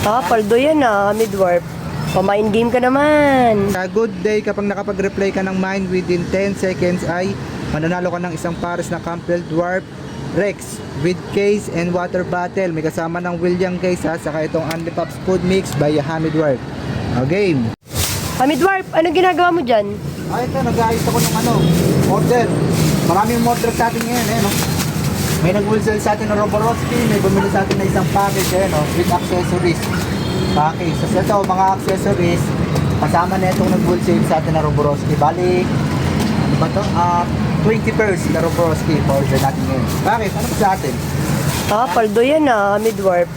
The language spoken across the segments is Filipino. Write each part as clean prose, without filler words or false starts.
Paldo yan midwarp. Pamain game ka naman. Sa good day, kapag nakapag-reply ka ng mine within 10 seconds ay mananalo ka ng isang pares na Campbell Dwarf Rex with case and water bottle. May kasama ng William case saka itong Andy Pops Food Mix by Hamid Dwarf. Game. Midwarp, anong ginagawa mo dyan? Ito, nag-ayos ako ng order. Maraming order sa atin ngayon, May nag-wholesale sa atin ng Roborowski, may bumili sa atin na isang package, with accessories. Package. So, ito, mga accessories, kasama na itong nag-wholesale sa atin na Roborowski. Bali, ano ba ito? 20 pairs na Roborowski order natin ngayon. Bakit? Ano ba sa atin? Paldo yan midwarp.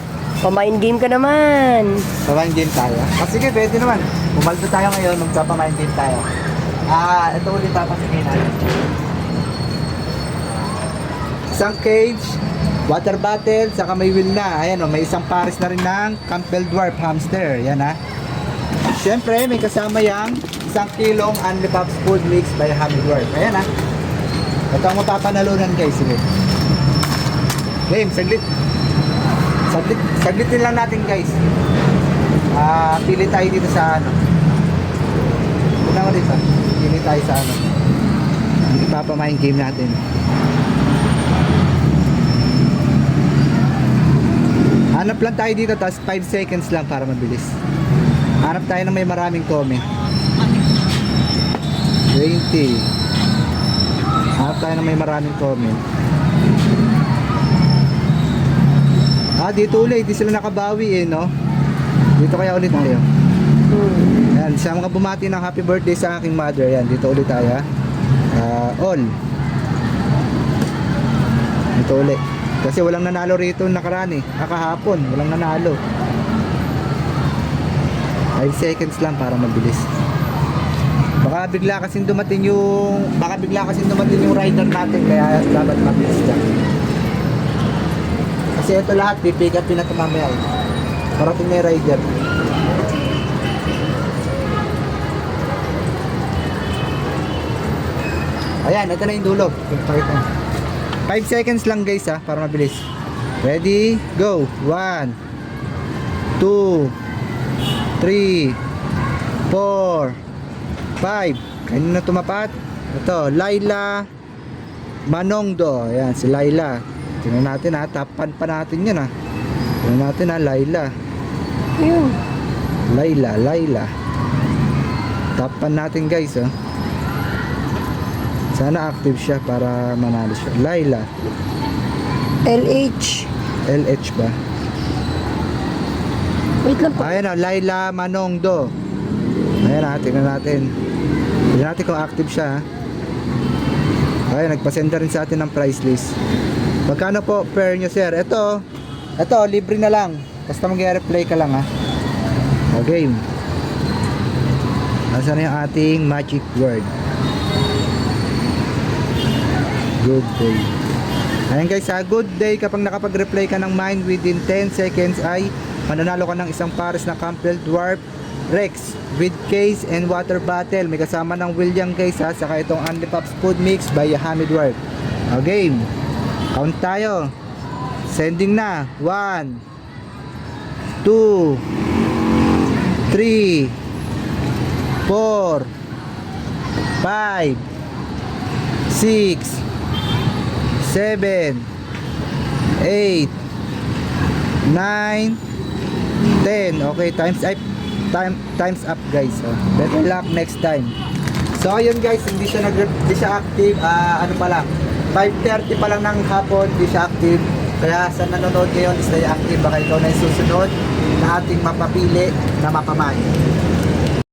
Pamain game ka naman. Pamain game tayo? Sige, pwede naman. Pumaldo tayo ngayon, magpapamain game tayo. Ito ulit papasigay natin. Isang cage, water bottle, saka may wheel na. Ayan may isang pares na rin ng Campbell Dwarf Hamster. Yan Siyempre, may kasama yang 1 kilong Andy Pops Food Mix by Hamid Dwarf. Ayan Ito ang mapapanalunan guys. Sige. Game, saglit. Saglitin lang natin guys. Pili tayo dito sa Una ko dito. Pili tayo sa ipapamain game natin. Hanap lang tayo dito, tapos 5 seconds lang para mabilis. Hanap tayo ng may maraming comment. 20. Hanap tayo ng may maraming comment. Dito ulit, di sila nakabawi no? Dito kaya ulit tayo. Yan, sa mga bumati ng happy birthday sa aking mother, yan, dito ulit tayo all. Dito ulit. Kasi walang nanalo rito nakaraan kahapon, walang nanalo. 5 seconds lang para mabilis. Baka bigla kasing dumating yung rider natin, kaya dapat mabilis lang. Kasi ito lahat pipick up na ito mamaya parating na yung rider. Ayan, ito na yung dulo. 5 seconds lang guys para mabilis. Ready, go. 1 2 3 4 5. Kanino na tumapat? Ito, Laila Manongdo. Ayan, si Laila. Tingnan natin tapan pa natin yun Tingnan natin Laila. Ayun. Laila. Tapan natin guys Sana active siya para manalo siya. Laila. LH ba? Wait lang po. Ayan Laila Manongdo. Ayan tingnan natin. Tingnan natin kung active siya Ayan, nagpasenda rin sa atin ng price list. Magkano po per nyo sir? Ito libre na lang. Basta mag-reply ka lang game. Nasaan na yung ating magic word? Good day. Ayan guys, good day. Kapag nakapag-reply ka ng mine within 10 seconds ay mananalo ka ng isang pares na Campbell Dwarf Rex with case and water bottle. May kasama ng William case saka itong Andy Pops Food Mix by Hamid Dwarf. Game. Count tayo. Sending na. 1 2 3 4 5 6 7 8 9 10. Okay, times up guys. Better luck next time. So ayun guys, hindi siya active. Ano pa lang, 5:30 pa lang ng hapon, hindi siya active. Kaya sa nanonood ngayon, stay active. Baka ikaw na yung susunod na ating mapapili na mapamain.